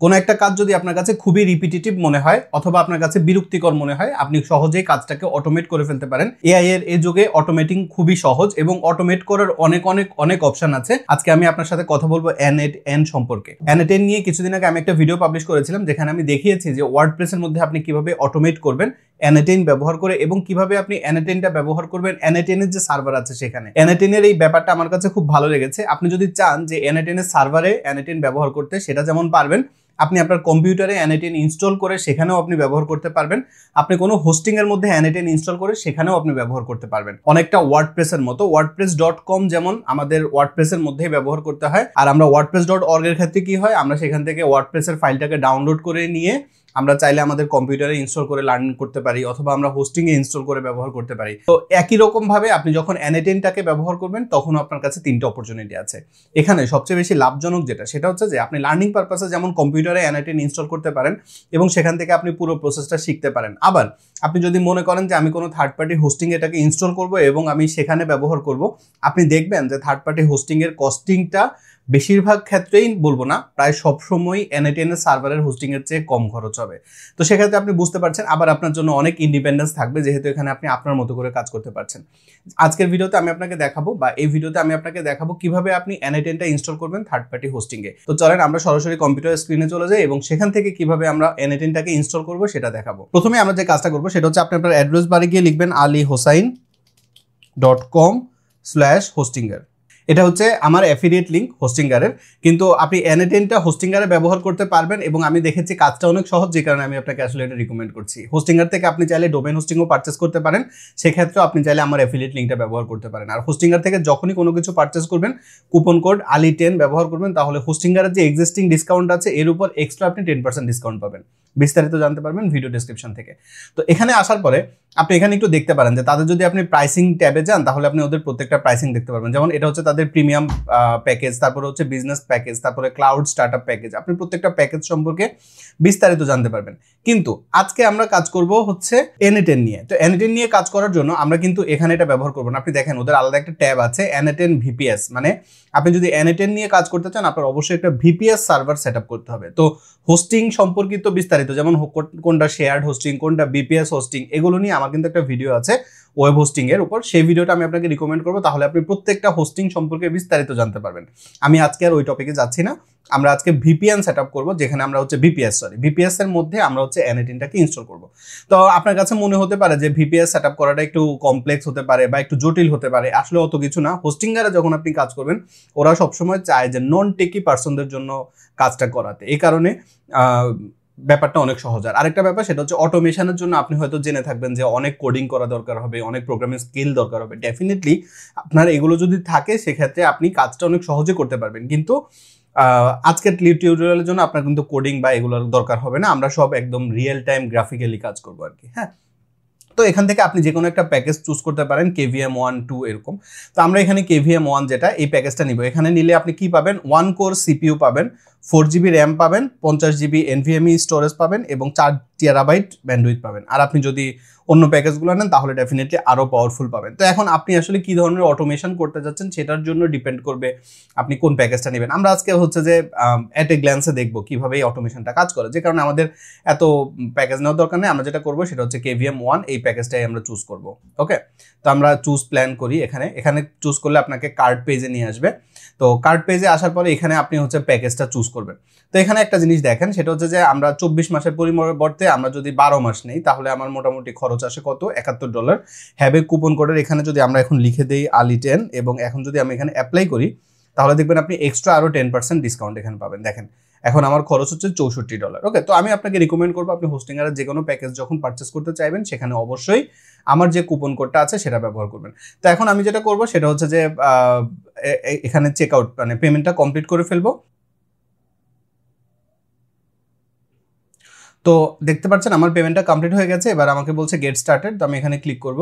কোনো একটা কাজ যদি আপনার কাছে খুবই রিপিটিটিভ মনে হয় অথবা আপনার কাছে বিরক্তিকর মনে হয়, আপনি সহজেই কাজটাকে অটোমেট করে ফেলতে পারেন। এআই এর এই যুগে অটোমেটিং খুবই সহজ এবং অটোমেট করার অনেক অনেক অনেক অপশন আছে। আজকে আমি আপনার সাথে কথা বলবো N8N সম্পর্কে। N8N নিয়ে কিছুদিন আগে আমি একটা ভিডিও পাবলিশ করেছিলাম যেখানে আমি দেখিয়েছি যে ওয়ার্ডপ্রেসের মধ্যে আপনি কিভাবে অটোমেট করবেন N8N ব্যবহার করে এবং কিভাবে আপনি N8Nটা ব্যবহার করবেন N8N এর যে সার্ভার আছে সেখানে। N8N এর এই ব্যাপারটা আমার কাছে খুব ভালো লেগেছে। আপনি যদি চান যে N8N এর সার্ভারে N8N ব্যবহার করতে, সেটা যেমন পারবেন, আপনি আপনার কম্পিউটারে N8N ইনস্টল করে সেখানেও আপনি ব্যবহার করতে পারবেন। আপনি কোনো হোস্টিং এর মধ্যে N8N ইনস্টল করে সেখানেও আপনি ব্যবহার করতে পারবেন। অনেকটা ওয়ার্ডপ্রেসের মতো। wordpress.com যেমন আমাদের ওয়ার্ডপ্রেসের মধ্যেই ব্যবহার করতে হয়, আর আমরা wordpress.org এর ক্ষেত্রে কি হয়, আমরা সেখান থেকে ওয়ার্ডপ্রেসের ফাইলটাকে ডাউনলোড করে নিয়ে আমরা চাইলে আমাদের কম্পিউটারে ইনস্টল করে লার্ন করতে পারি অথবা আমরা হোস্টিং এ ইনস্টল করে ব্যবহার করতে পারি। তো একই রকম ভাবে আপনি যখন N8Nটাকে ব্যবহার করবেন তখন আপনার কাছে তিনটা অপরচুনিটি আছে। এখানে সবচেয়ে বেশি লাভজনক যেটা, সেটা হচ্ছে যে আপনি লার্নিং পারপাসে যেমন কম্পিউটারে N8N ইনস্টল করতে পারেন এবং সেখান থেকে আপনি পুরো প্রসেসটা শিখতে পারেন। আবার আপনি যদি মনে করেন যে আমি কোনো থার্ড পার্টি হোস্টিং এটাকে ইনস্টল করব এবং আমি সেখানে ব্যবহার করব, আপনি দেখবেন যে থার্ড পার্টি হোস্টিং এর কস্টিংটা বেশিরভাগ ক্ষেত্রেই, বলবো না, প্রায় সবসময় N8N এর সার্ভারের হোস্টিং এর চেয়ে কম খরচ হবে। তো সেক্ষেত্রে আপনি বুঝতে পারছেন, আবার আপনার জন্য অনেক ইন্ডিপেন্ডেন্স থাকবে যেহেতু এখানে আপনি আপনার মতো করে কাজ করতে পারছেন। আজকের ভিডিওতে আমি আপনাকে দেখাবো, বা এই ভিডিওতে আমি আপনাকে দেখাবো কিভাবে আপনি N8Nটা ইনস্টল করবেন থার্ড পার্টি হোস্টিং এ। তো চলেন আমরা সরাসরি কম্পিউটার স্ক্রিনে চলে যাই এবং সেখান থেকে কিভাবে আমরা N8Nটাকে ইনস্টল করব সেটা দেখাবো। প্রথমে আমরা যে কাজটা করবো সেটা হচ্ছে আপনি আপনার অ্যাড্রেস বারে গিয়ে লিখবেন alihosain.com/hostinger। এটা হচ্ছে আমার অ্যাফিলিয়েট লিঙ্ক হোস্টিঙ্গারের, কিন্তু আপনি N8Nটা হোস্টিঙ্গারে ব্যবহার করতে পারবেন এবং আমি দেখেছি কাজটা অনেক সহজ, যে কারণে আমি আপনাকে আসলে এটা রিকমেন্ড করছি। হোস্টিঙ্গার থেকে আপনি চাইলে ডোমেন হোস্টিংও পারচেস করতে পারেন, সেক্ষেত্রেও আপনি চাইলে আমার অ্যাফিলিয়েট লিঙ্কটা ব্যবহার করতে পারেন। আর হোস্টিঙ্গার থেকে যখনই কোনো কিছু পারচেস করবেন কুপন কোড ali10 ব্যবহার করবেন, তাহলে হোস্টিঙ্গারের যে এক্সিস্টিং ডিসকাউন্ট আছে এর উপর এক্সট্রা আপনি 10% ডিসকাউন্ট পাবেন। বিস্তারিত জানতে পারবেন ভিডিও ডেসক্রিপশন থেকে। তো এখানে আসার পরে আপনি এখানে একটু দেখতে পারেন যে তাদের যদি আপনি প্রাইসিং ট্যাবে যান তাহলে আপনি ওদের প্রত্যেকটা প্রাইসিং দেখতে পারবেন। যেমন এটা হচ্ছে তাদের প্রিমিয়াম প্যাকেজ, তারপরে হচ্ছে বিজনেস প্যাকেজ, তারপরে ক্লাউড স্টার্টআপ প্যাকেজ। আপনি প্রত্যেকটা প্যাকেজ সম্পর্কে বিস্তারিত জানতে পারবেন। কিন্তু আজকে আমরা কাজ করব হচ্ছে N8N নিয়ে। তো N8N নিয়ে কাজ করার জন্য আমরা কিন্তু এখানে এটা ব্যবহার করব না। আপনি দেখেন ওদের আলাদা একটা ট্যাব আছে N8N VPS, মানে আপনি যদি N8N নিয়ে কাজ করতে চান আপনার অবশ্যই একটা VPS সার্ভার সেট আপ করতে হবে। তো হোস্টিং সম্পর্কিত বিস্তারিত, যেমন কোনটা শেয়ার্ড হোস্টিং, কোনটা VPS হোস্টিং, এগুলো নিয়ে আমার কিন্তু একটা ভিডিও আছে ওয়েব হোস্টিং এর উপর, সেই ভিডিওটা আমি আপনাকে রিকমেন্ড করবো, তাহলে আপনি প্রত্যেকটা হোস্টিং সম্পর্কে বিস্তারিত জানতে পারবেন। আমি আজকে আর ওই টপিকে যাচ্ছি না, আমরা আজকে VPN সেট আপ করবো, যেখানে আমরা হচ্ছে VPS এর মধ্যে আমরা হচ্ছে N8Nটাকে ইনস্টল করবো। তো আপনার কাছে মনে হতে পারে যে VPS সেট আপ করাটা একটু কমপ্লেক্স হতে পারে বা একটু জটিল হতে পারে, আসলে অত কিছু না। হোস্টিংগারে যখন আপনি কাজ করবেন ওরা সবসময় চায় যে নন টেকি পার্সনদের জন্য কাজটা করাতে, এই কারণে ব্যাপারটা অনেক সহজ। আর আরেকটা ব্যাপার সেটা হচ্ছে অটোমেশনের জন্য আপনি হয়তো জেনে থাকবেন যে অনেক কোডিং করা দরকার হবে, অনেক প্রোগ্রামিং স্কিল দরকার হবে। ডেফিনেটলি আপনার এগুলো যদি থাকে সেক্ষেত্রে আপনি কাজটা অনেক সহজে করতে পারবেন, কিন্তু আজকের টিউটোরিয়ালের জন্য আপনার কিন্তু কোডিং বা এগুলোর দরকার হবে না। আমরা সব একদম রিয়েল টাইম গ্রাফিক্যালি কাজ করবো আর কি। হ্যাঁ, তো এখান থেকে আপনি যে কোনো একটা প্যাকেজ চুজ করতে পারেন, KVM1 2 এরকম। তো আমরা এখানে KVM1 যেটা, এই প্যাকেজটা নিব। এখানে নিলে আপনি কি পাবেন, 1 কোর CPU পাবেন, 4GB র্যাম পাবেন, 50GB NVMe স্টোরেজ পাবেন এবং 4 TB ব্যান্ডউইথ পাবেন। আর আপনি যদি অন্য প্যাকেজগুলো নেন তাহলে ডেফিনেটলি আরও পাওয়ারফুল পাবেন। তো এখন আপনি আসলে কি ধরনের অটোমেশন করতে যাচ্ছেন সেটার জন্য ডিপেন্ড করবে আপনি কোন প্যাকেজটা নেবেন। আমরা আজকে হচ্ছে যে অ্যাট এ গ্ল্যান্সে দেখবো কিভাবে এই অটোমেশনটা কাজ করে, যে কারণে আমাদের এত প্যাকেজ নেওয়ার দরকার নেই। আমরা যেটা করবো সেটা হচ্ছে KVM1, এই প্যাকেজটাই আমরা চুজ করবো। ওকে, তো আমরা চুজ প্ল্যান করি। এখানে চুজ করলে আপনাকে কার্ড পেজে নিয়ে আসবে। তো কার্ড পেজে আসার পরে এখানে আপনি হচ্ছে প্যাকেজটা চুজ করবেন। তো এখানে একটা জিনিস দেখেন, সেটা হচ্ছে যে আমরা 24 মাসের পরিবর্তে আমরা যদি 12 মাস নেই তাহলে আমার মোটামুটি খরচ আসে কত, $71। হ্যাবে কুপন কোডের এখানে যদি আমরা এখন লিখে দেই ali10 এবং এখন যদি আমি এখানে অ্যাপ্লাই করি তাহলে দেখবেন আপনি এক্সট্রা আরও 10% ডিসকাউন্ট এখানে পাবেন। দেখেন এখন আমার খরচ হচ্ছে $64। ওকে, তো আমি আপনাকে রিকমেন্ড করবো আপনি হোস্টিংয়ের যে কোনো প্যাকেজ যখন পারচেস করতে চাইবেন সেখানে অবশ্যই আমার যে কুপন কোডটা আছে সেটা ব্যবহার করবেন। তো এখন আমি যেটা করবো সেটা হচ্ছে যে এখানে চেক আউট, মানে পেমেন্টটা কমপ্লিট করে ফেলবো। তো দেখতে পাচ্ছেন আমার পেমেন্টটা কমপ্লিট হয়ে গেছে। এবার আমাকে বলছে গেট স্টার্টেড, তো আমি এখানে ক্লিক করব,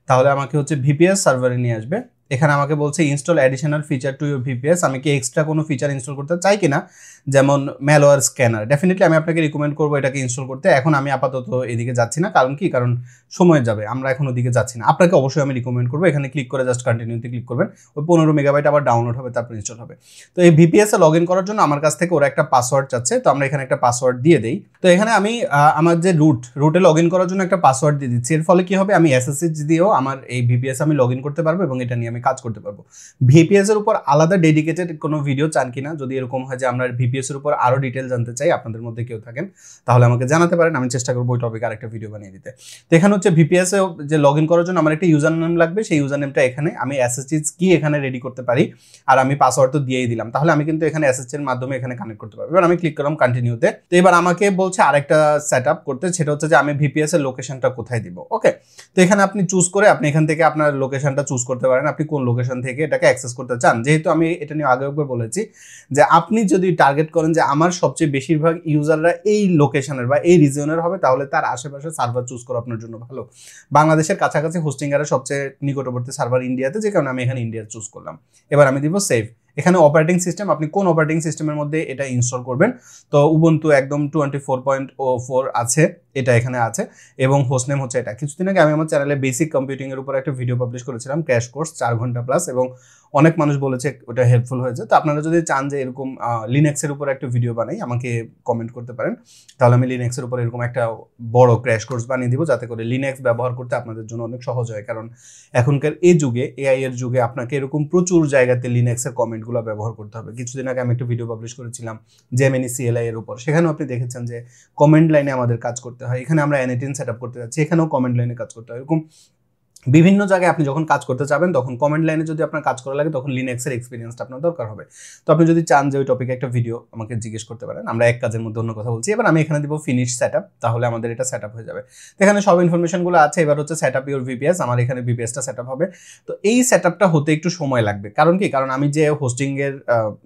তাহলে আমাকে হচ্ছে VPS সার্ভারে নিয়ে আসবে এখানে আমাকে বলছে install additional feature to your VPS. আমি কি এক্সট্রা কোনো ফিচার ইনস্টল করতে চাই কিনা, যেমন ম্যালওয়্যার স্ক্যানার। ডেফিনেটলি আমি আপনাকে রিকমেন্ড করবো এটাকে ইনস্টল করতে। এখন আমি আপাতত এদিকে যাচ্ছি না, কারণ কি, কারণ সময় যাবে, আমরা এখন ওদিকে যাচ্ছি না। আপনাকে অবশ্যই আমি রিকমেন্ড করবো এখানে ক্লিক করে জাস্ট কন্টিনিউতে ক্লিক করবেন, ওই 15 মেগাবাইট আবার ডাউনলোড হবে, তারপর ইনস্টল হবে। তো এই ভিপিএস এ লগ ইন করার জন্য আমার কাছ থেকে ওরা একটা পাসওয়ার্ড চাচ্ছে, তো আমরা এখানে একটা পাসওয়ার্ড দিয়ে দেই। তো এখানে আমি আমার যে রুটে লগ ইন করার জন্য একটা পাসওয়ার্ড দিয়ে দিচ্ছি। এর ফলে কি হবে, আমি এসএসএইচ দিয়েও আমার এই ভিপিএস আমি লগ ইন করতে পারবো এবং এটা নিয়ে আমি কাজ করতে পারবো। ভিপিএস এর উপর আলাদা ডেডিকেটেড কোনো ভিডিও চান কিনা, যদি এরকম হয় যে আমরা ভিপিএস এর উপর আরো ডিটেল জানতে চাই, আপনাদের মধ্যে কেউ থাকেন তাহলে আমাকে জানাতে পারেন, আমি চেষ্টা করবো ওই টপিকে আরেকটা ভিডিও বানিয়ে দিতে। তো এখানে হচ্ছে ভিপিএস এ যে লগ ইন করার জন্য আমার একটা ইউজার নেম লাগবে, সেই ইউজার নেমটা এখানে আমি এসএসএইচ কি এখানে রেডি করতে পারি, আর আমি পাসওয়ার্ড তো দিয়েই দিলাম, তাহলে আমি কিন্তু এখানে এসএসএইচ এর মাধ্যমে এখানে কানেক্ট করতে পারবো। এবার আমি ক্লিক করলাম কন্টিনিউতে। তো এবার আমাকে বলছে আরেকটা সেট আপ করতে, সেটা হচ্ছে যে আমি ভিপিএস এর লোকেশনটা কোথায় দিব। ওকে, তো এখানে আপনি চুজ করে আপনি এখান থেকে আপনার লোকেশনটা চুজ করতে পারেন, আপনি কোন লোকেশন থেকে এটাকে অ্যাক্সেস করতে চান। যেহেতু আমি এটা নিয়ে আগে একবার বলেছি যে আপনি যদি টার্গেট করেন যে আমার সবচেয়ে বেশিরভাগ ইউজাররা এই লোকেশনের বা এই রিজিয়নের হবে, তাহলে তার আশেপাশে সার্ভার চুজ করা আপনার জন্য ভালো। বাংলাদেশের কাছাকাছি হোস্টিংয়ারের সবচেয়ে নিকটবর্তী সার্ভার ইন্ডিয়াতে, যে কারণে আমি এখানে ইন্ডিয়া চুজ করলাম। এবার আমি দিব সেভ। এখানে অপারেটিং সিস্টেম, আপনি কোন অপারেটিং সিস্টেমের মধ্যে এটা ইনস্টল করবেন, তো উবুন্টু একদম 24.04 আছে, এটা এখানে আছে, এবং হোস্টনেম হচ্ছে এটা। কিছুদিন আগে আমি আমার চ্যানেলে বেসিক কম্পিউটিং এর উপর একটা ভিডিও পাবলিশ করেছিলাম, ক্র্যাশ কোর্স 4 ঘন্টা প্লাস, এবং অনেক মানুষ বলেছে ওটা হেল্পফুল হয়েছে। তো আপনারা যদি চান যে এরকম লিনাক্সের উপর একটা ভিডিও বানাই, আমাকে কমেন্ট করতে পারেন, তাহলে আমি লিনাক্সের উপর এরকম একটা বড় ক্র্যাশ কোর্স বানিয়ে দিব, যাতে করে লিনাক্স ব্যবহার করতে আপনাদের জন্য অনেক সহজ হয়। কারণ এখনকার এই যুগে, এআই এর যুগে, আপনাকে এরকম প্রচুর জায়গাতে লিনাক্সের কমেন্টগুলো ব্যবহার করতে হবে। কিছুদিন আগে আমি একটা ভিডিও পাবলিশ করেছিলাম জেমিনি সিএলআই এর উপর, সেখানেও আপনি দেখেছেন যে কমেন্ট লাইনে আমাদের কাজ করতে হয়। এখানে আমরা N18 সেট আপ করতে যাচ্ছি, এখানেও কমেন্ট লাইনে কাজ করতে হয়। এরকম বিভিন্ন জায়গায় আপনি যখন কাজ করতে যাবেন, তখন কমেন্ট লাইনে যদি আপনার কাজ করা লাগে, তখন লিনাক্সের এক্সপিরিয়েন্সটা আপনার দরকার হবে। তো আপনি যদি চান যে ওই টপিকে একটা ভিডিও আমাকে জিজ্ঞেস করতে পারেন, আমরা এক কাজের মধ্যে অন্য কথা বলছি। এবার আমি এখানে দিব ফিনিশ সেট আপ, তাহলে আমাদের এটা সেট আপ হয়ে যাবে। তো এখানে সব ইনফরমেশনগুলো আছে। এবার হচ্ছে সেট আপ ইউর ভিপিএস, আমার এখানে ভিপিএসটা সেট আপ হবে। তো এই সেট আপটা হতে একটু সময় লাগবে, কারণ কি, কারণ আমি যে হোস্টিংয়ের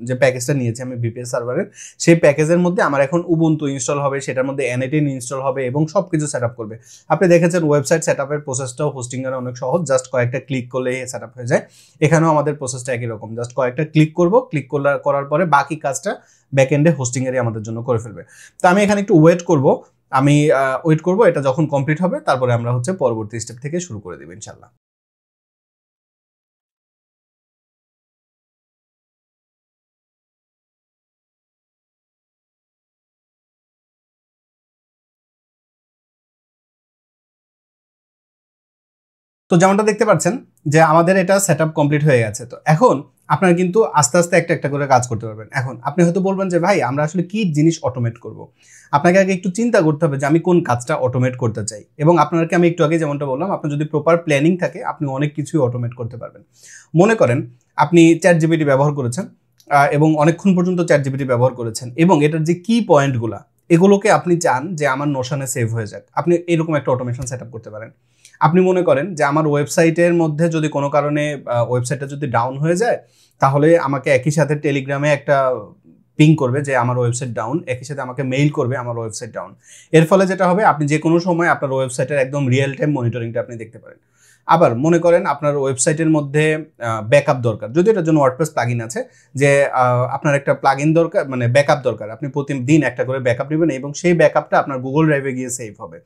যে প্যাকেজটা নিয়েছি আমি ভিপিএস সার্ভারের, সেই প্যাকেজের মধ্যে আমার এখন উবুন্টু ইনস্টল হবে, সেটার মধ্যে N18 ইনস্টল হবে এবং সব কিছু সেট আপ করবে। আপনি দেখেছেন ওয়েবসাইট সেট আপের প্রসেসটাও হোস্টিংয়ের অনেক সহজ, জাস্ট কয়েকটা ক্লিক করলে সেট আপ হয়ে যায়। এখানেও আমাদের প্রসেসটা একই রকম, জাস্ট কয়েকটা ক্লিক করব, ক্লিক করার পরে বাকি কাজটা ব্যাকএন্ডে হোস্টিংয়েরই আমাদের জন্য করে ফেলবে। তো আমি এখানে একটু ওয়েট করব, এটা যখন কমপ্লিট হবে, তারপরে আমরা হচ্ছে পরবর্তী স্টেপ থেকে শুরু করে দেব ইনশাল্লাহ। তো যেমনটা দেখতে পাচ্ছেন যে আমাদের এটা সেটআপ কমপ্লিট হয়ে গেছে। তো এখন আপনারা কিন্তু আস্তে আস্তে একটা একটা করে কাজ করতে পারবেন। এখন আপনি হয়তো বলবেন যে ভাই আমরা আসলে কি জিনিস অটোমেট করব। আপনাকে আগে একটু চিন্তা করতে হবে যে আমি কোন কাজটা অটোমেট করতে চাই, এবং আপনাকে আমি একটু আগে যেমনটা বললাম, আপনার যদি প্রপার প্ল্যানিং থাকে আপনি অনেক কিছুই অটোমেট করতে পারবেন। মনে করেন আপনি চ্যাটজিপিটি ব্যবহার করেছেন এবং অনেকক্ষণ পর্যন্ত চ্যাটজিপিটি ব্যবহার করেছেন, এবং এটার যে কি পয়েন্টগুলো এগুলোকে আপনি চান যে আমার নোশনে সেভ হয়ে যাক, আপনি এরকম একটা অটোমেশন সেটআপ করতে পারেন। আপনি মনে করেন যে আমার ওয়েবসাইটের মধ্যে যদি কোনো কারণে ওয়েবসাইটটা যদি ডাউন হয়ে যায়, তাহলে আমাকে একই সাথে টেলিগ্রামে একটা পিং করবে যে আমার ওয়েবসাইট ডাউন, একই সাথে আমাকে মেইল করবে আমার ওয়েবসাইট ডাউন। এর ফলে যেটা হবে, আপনি যে কোনো সময় আপনার ওয়েবসাইটের একদম রিয়েল টাইম মনিটরিংটা আপনি দেখতে পারেন। আবার মনে করেন আপনার ওয়েবসাইটের মধ্যে ব্যাকআপ দরকার, যদি এটার জন্য ওয়ার্ডপ্রেস প্লাগইন আছে, যে আপনার একটা প্লাগইন দরকার, মানে ব্যাকআপ দরকার, আপনি প্রতিদিন একটা করে ব্যাকআপ নেবেন এবং সেই ব্যাকআপটা আপনার গুগল ড্রাইভে গিয়ে সেভ হবে।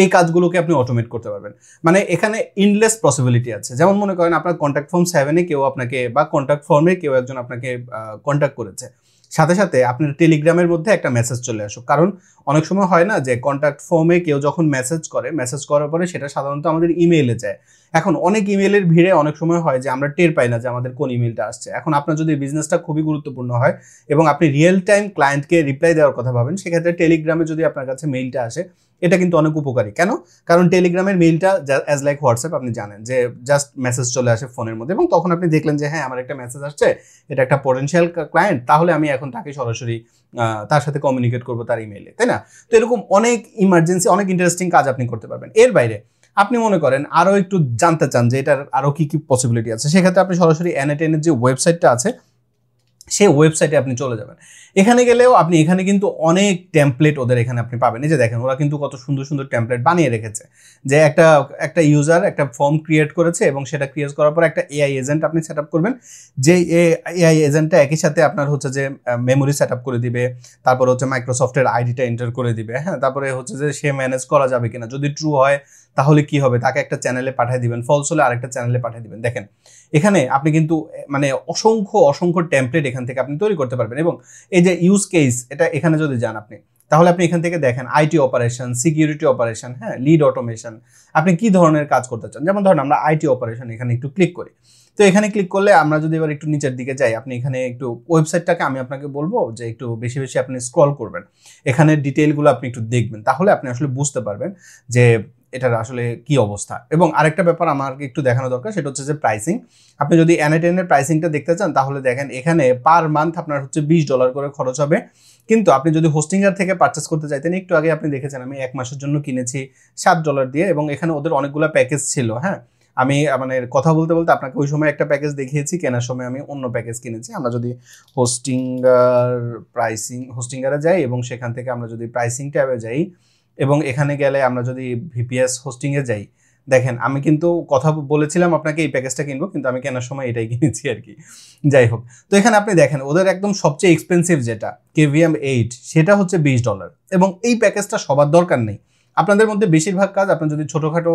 এই কাজগুলোকে আপনি অটোমেট করতে পারবেন। মানে এখানে ইনলেস পসিবিলিটি আছে। যেমন মনে করেন আপনার কন্ট্যাক্ট ফর্ম 7-এ কেউ আপনাকে, বা কন্ট্যাক্ট ফর্মে কেউ একজন আপনাকে কন্ট্যাক্ট করেছে, সাথে সাথে আপনার টেলিগ্রামের মধ্যে একটা মেসেজ চলে আসুক। কারণ অনেক সময় হয় না যে কন্ট্যাক্ট ফর্মে কেউ যখন মেসেজ করার পরে সেটা সাধারণত আমাদের ইমেইলে যায়। এখন অনেক ইমেইলের ভিড়ে অনেক সময় হয় যে আমরা টের পাই না যে আমাদের কোন ইমেইলটা আসছে। এখন আপনার যদি বিজনেসটা খুবই গুরুত্বপূর্ণ হয় এবং আপনি রিয়েল টাইম ক্লায়েন্টকে রিপ্লাই দেওয়ার কথা ভাবেন, সেক্ষেত্রে টেলিগ্রামে যদি আপনার কাছে মেইলটা আসে, এটা কিন্তু অনেক উপকারী। কেন? কারণ টেলিগ্রামের মেইলটা অ্যাজ লাইক হোয়াটসঅ্যাপ, আপনি জানেন যে জাস্ট মেসেজ চলে আসে ফোনের মধ্যে, এবং তখন আপনি দেখলেন যে হ্যাঁ আমার একটা মেসেজ আসছে, এটা একটা পটেনশিয়াল ক্লায়েন্ট, তাহলে আমি এখন তাকে সরাসরি তার সাথে কমিউনিকেট করবো তার ইমেইলে, তাই না? তো এরকম অনেক ইমার্জেন্সি, অনেক ইন্টারেস্টিং কাজ আপনি করতে পারবেন। এর বাইরে আপনি মনে করেন আরও একটু জানতে চান যে এটার আরও কি কি পসিবিলিটি আছে, সেক্ষেত্রে আপনি সরাসরি N18 এর যে ওয়েবসাইটটা আছে সেই ওয়েবসাইটে আপনি চলে যাবেন। এখানে গেলেও আপনি এখানে কিন্তু অনেক টেমপ্লেট ওদের এখানে আপনি পাবেন। এই যে দেখেন ওরা কিন্তু কত সুন্দর সুন্দর টেমপ্লেট বানিয়ে রেখেছে, যে একটা ইউজার একটা ফর্ম ক্রিয়েট করেছে এবং সেটা ক্রিয়েট করার পর একটা এআই এজেন্ট আপনি সেট আপ করবেন, যে এআই এজেন্টটা একই সাথে আপনার হচ্ছে যে মেমোরি সেট আপ করে দিবে, তারপর হচ্ছে মাইক্রোসফটের আইডিটা এন্টার করে দিবে, হ্যাঁ, তারপরে হচ্ছে যে সে ম্যানেজ করা যাবে কিনা, যদি ট্রু হয় তাহলে কি হবে, তাকে একটা চ্যানেলে পাঠিয়ে দিবেন, ফলস হলে আরেকটা চ্যানেলে পাঠিয়ে দিবেন। দেখেন এখানে আপনি কিন্তু মানে অসংখ্য অসংখ্য টেমপ্লেট এখান থেকে আপনি তৈরি করতে পারবেন। এবং এই যে ইউজ কেস, এটা এখানে যদি যান আপনি, তাহলে আপনি এখান থেকে দেখেন আইটি অপারেশন, সিকিউরিটি অপারেশন, হ্যাঁ, লিড অটোমেশন, আপনি কি ধরনের কাজ করতে চান। যেমন ধরেন আমরা আইটি অপারেশন এখানে একটু ক্লিক করি, তো এখানে ক্লিক করলে আমরা যদি এবার একটু নিচের দিকে যাই, আপনি এখানে একটু ওয়েবসাইটটাকে আমি আপনাকে বলবো যে একটু বেশি বেশি আপনি স্ক্রল করবেন, এখানে ডিটেইলগুলো আপনি একটু দেখবেন, তাহলে আপনি আসলে বুঝতে পারবেন যে এটার আসলে কি অবস্থা। এবং আরেকটা ব্যাপার আমার একটু দেখানো দরকার, সেটা হচ্ছে যে প্রাইসিং। আপনি যদি N8N এর প্রাইসিংটা দেখতে চান, তাহলে দেখেন এখানে পার মান্থ আপনার হচ্ছে $20 করে খরচ হবে। কিন্তু আপনি যদি হোস্টিংয়ার থেকে পারচেস করতে চাইতেন, একটু আগে আপনি দেখেছেন আমি 1 মাসের জন্য কিনেছি $7 দিয়ে, এবং এখানে ওদের অনেকগুলো প্যাকেজ ছিল, হ্যাঁ। আমি মানে কথা বলতে বলতে আপনাকে ওই সময় একটা প্যাকেজ দেখিয়েছি, কেনার সময় আমি অন্য প্যাকেজ কিনেছি। আমরা যদি হোস্টিংয়ারে যাই এবং সেখান থেকে আমরা যদি প্রাইসিং ট্যাবে যাই এবং এখানে গেলে আমরা যদি ভিপিএস হোস্টিংয়ে যাই, দেখেন আমি কিন্তু কথা বলেছিলাম আপনাকে এই প্যাকেজটা কিনবো, কিন্তু আমি কেনার সময় এটাই কিনেছি আর কি। যাই হোক, তো এখানে আপনি দেখেন ওদের একদম সবচেয়ে এক্সপেন্সিভ যেটা KVM8, সেটা হচ্ছে $20, এবং এই প্যাকেজটা সবার দরকার নেই। আপনাদের মধ্যে বেশিরভাগ কাজ আপনি যদি ছোটোখাটো